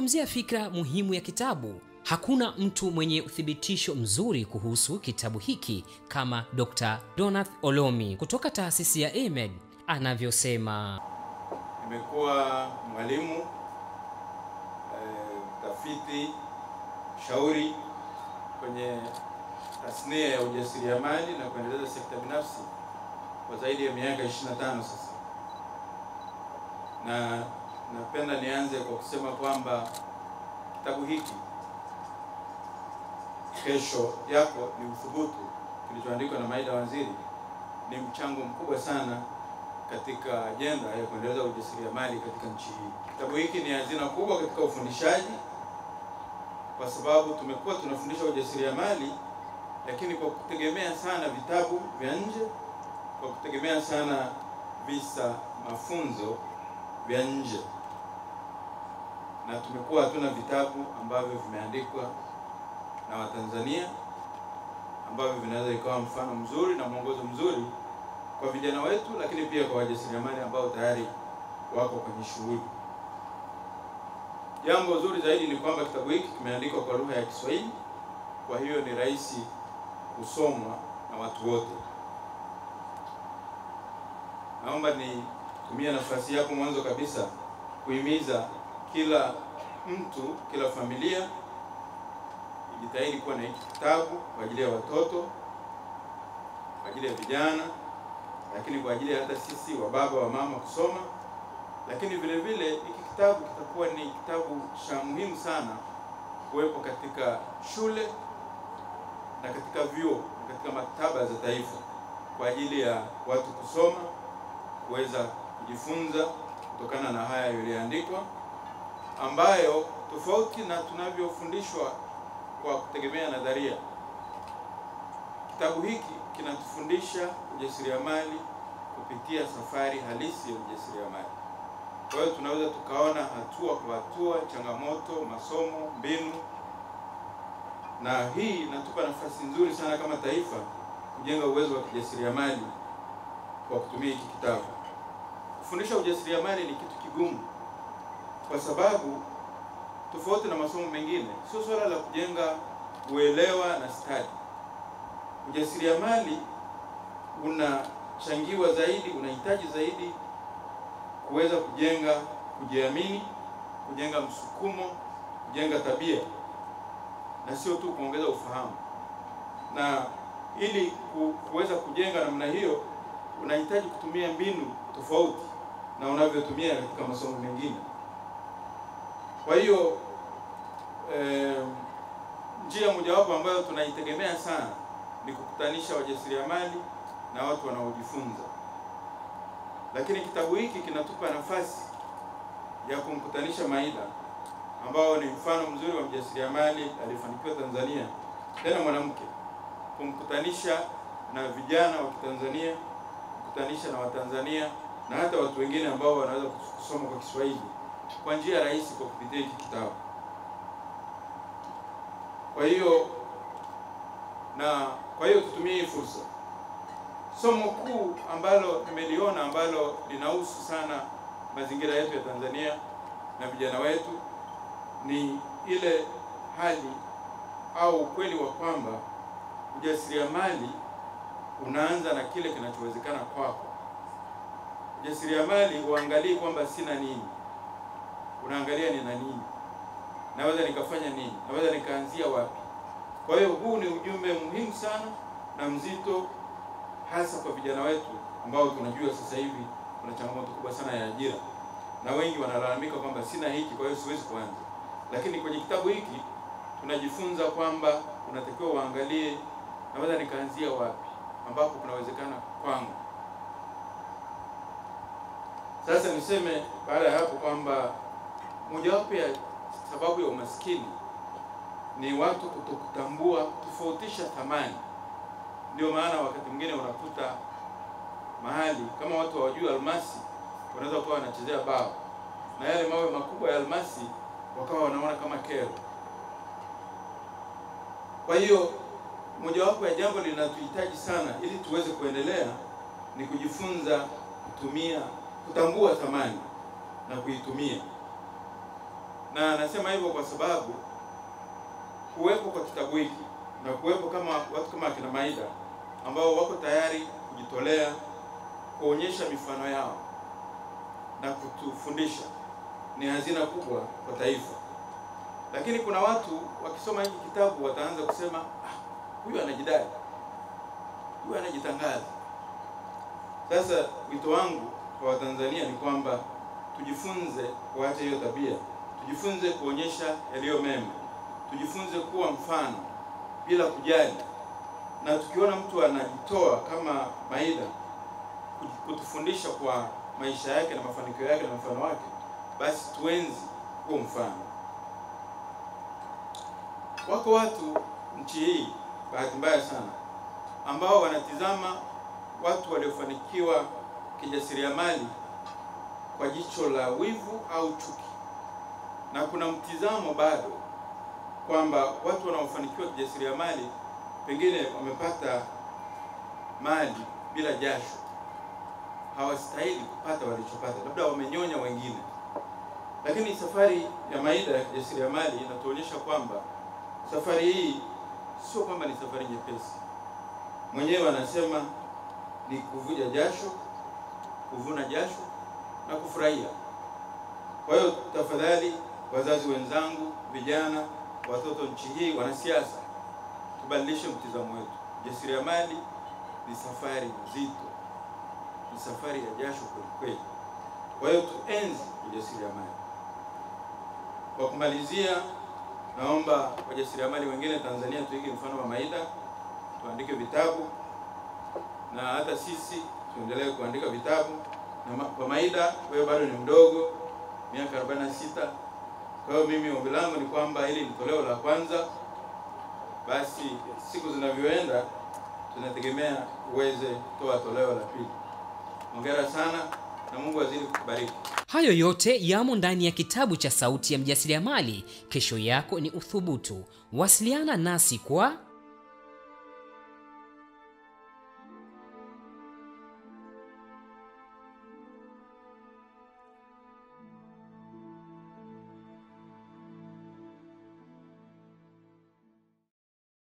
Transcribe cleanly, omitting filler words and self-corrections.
Tukizungumzia fikra muhimu ya kitabu, hakuna mtu mwenye uthibitisho mzuri kuhusu kitabu hiki kama Dr. Donath Olomi kutoka taasisi ya AMED anavyosema. Nimekuwa mwalimu, mtafiti, mshauri kwenye tasnia ya ujasiriamali na kuendeleza sekta binafsi kwa zaidi ya miaka 25 sasa. Na napenda nianze kwa kusema kwamba kitabu hiki Kesho Yako ni Uthubutu, kilichoandikwa na Maida Waziri, ni mchango mkubwa sana katika ajenda ya kuendeleza ujasiriamali katika nchi hii. Kitabu hiki ni hazina kubwa katika ufundishaji, kwa sababu tumekuwa tunafundisha ujasiriamali lakini kwa kutegemea sana vitabu vya nje, kwa kutegemea sana visa mafunzo vya nje, na tumekuwa hatuna vitabu ambavyo vimeandikwa na Watanzania ambavyo vinaweza ikawa mfano mzuri na mwongozo mzuri kwa vijana wetu, lakini pia kwa wajasiriamali ambao tayari wako kwenye shughuli. Jambo zuri zaidi ni kwamba kitabu hiki kimeandikwa kwa lugha ya Kiswahili, kwa hiyo ni rahisi kusomwa na watu wote. Naomba nitumie nafasi yako mwanzo kabisa kuhimiza kila mtu, kila familia ijitahidi kuwa na hiki kitabu kwa ajili ya watoto, kwa ajili ya vijana, lakini kwa ajili ya hata sisi wa baba wa mama kusoma. Lakini vile vile hiki kitabu kitakuwa ni kitabu cha muhimu sana kuwepo katika shule na katika vyuo na katika maktaba za taifa kwa ajili ya watu kusoma, kuweza kujifunza kutokana na haya yaliyoandikwa, ambayo tofauti na tunavyofundishwa kwa kutegemea nadharia, kitabu hiki kinatufundisha ujasiriamali kupitia safari halisi ya ujasiriamali. Kwa hiyo tunaweza tukaona hatua kwa hatua changamoto, masomo, mbinu, na hii inatupa nafasi nzuri sana kama taifa kujenga uwezo wa kijasiriamali kwa kutumia hiki kitabu. Kufundisha ujasiriamali ni kitu kigumu, kwa sababu tofauti na masomo mengine sio swala la kujenga uelewa na stadi. Ujasiriamali unachangiwa zaidi, unahitaji zaidi kuweza kujenga kujiamini, kujenga msukumo, kujenga tabia, na sio tu kuongeza ufahamu. Na ili kuweza kujenga namna hiyo unahitaji kutumia mbinu tofauti na unavyotumia katika masomo mengine. Kwa hiyo njia mojawapo ambayo tunaitegemea sana ni kukutanisha wajasiriamali na watu wanaojifunza. Lakini kitabu hiki kinatupa nafasi ya kumkutanisha Maida, ambao ni mfano mzuri wa mjasiriamali alifanikiwa Tanzania, tena mwanamke, kumkutanisha na vijana wa Kitanzania, kukutanisha na Watanzania na hata watu wengine ambao wanaweza kusoma kwa Kiswahili kwa njia rahisi kwa kupitia hiki kitabu. Kwa hiyo tutumie hii fursa. Somo kuu ambalo nimeliona ambalo linahusu sana mazingira yetu ya Tanzania na vijana wetu ni ile hali au ukweli wa kwamba ujasiriamali unaanza na kile kinachowezekana kwako. Ujasiriamali uangalie kwamba sina nini, unaangalia nina nini, naweza nikafanya nini, naweza nikaanzia wapi. Kwa hiyo huu ni ujumbe muhimu sana na mzito, hasa kwa vijana wetu ambao tunajua sasa hivi kuna changamoto kubwa sana ya ajira, na wengi wanalalamika kwamba sina hiki, kwa hiyo siwezi kuanza. Lakini kwenye kitabu hiki tunajifunza kwamba unatakiwa uangalie naweza nikaanzia wapi ambapo kunawezekana kwangu. Sasa niseme baada ya hapo kwamba mojawapo ya sababu ya umaskini ni watu kutokutambua, kutofautisha thamani. Ndio maana wakati mwingine unakuta mahali kama watu hawajui almasi, wanaweza kuwa wanachezea bao na yale mawe makubwa ya almasi wakawa wanaona kama kero. Kwa hiyo mojawapo ya jambo linatuhitaji sana ili tuweze kuendelea ni kujifunza kutambua thamani na kuitumia. Na nasema hivyo kwa sababu kuwepo kwa kitabu hiki na kuwepo kama watu kama akina Maida ambao wako tayari kujitolea kuonyesha mifano yao na kutufundisha ni hazina kubwa kwa taifa. Lakini kuna watu wakisoma hiki kitabu wataanza kusema, huyu anajidai, huyu anajitangaza. Sasa wito wangu kwa Watanzania ni kwamba tujifunze kuacha hiyo tabia, tujifunze kuonyesha yaliyo mema, tujifunze kuwa mfano bila kujali, na tukiona mtu anajitoa kama Maida kutufundisha kwa maisha yake na mafanikio yake na mfano wake, basi tuenzi huo mfano. Wako watu nchi hii, bahati mbaya sana, ambao wanatizama watu waliofanikiwa kijasiriamali kwa jicho la wivu au chuki. Na kuna mtizamo bado kwamba watu wanaofanikiwa kijasiriamali pengine wamepata mali bila jasho, hawastahili kupata walichopata, labda wamenyonya wengine. Lakini safari ya Maida ya kijasiriamali inatuonyesha kwamba safari hii sio kwamba ni safari nyepesi. Mwenyewe anasema ni kuvuja jasho, kuvuna jasho na kufurahia. Kwa hiyo tafadhali, wazazi wenzangu, vijana, watoto nchi hii, wanasiasa, tubadilishe mtizamo wetu. Jasiriamali ni safari nzito, ni safari ya jasho kweli. Kwa hiyo tuenzi ujasiriamali. Kwa kumalizia, naomba wajasiriamali wengine Tanzania tuige mfano wa Maida, tuandike vitabu, na hata sisi tuendelee kuandika vitabu. Na kwa Maida, wewe bado ni mdogo, miaka 46. Kwa hiyo mimi ombi langu ni kwamba hili ni toleo la kwanza, basi siku zinavyoenda tunategemea uweze kutoa toleo la pili. Hongera sana na Mungu azidi kukubariki. Hayo yote yamo ndani ya kitabu cha Sauti ya Mjasiriamali. Kesho yako ni uthubutu. Wasiliana nasi kwa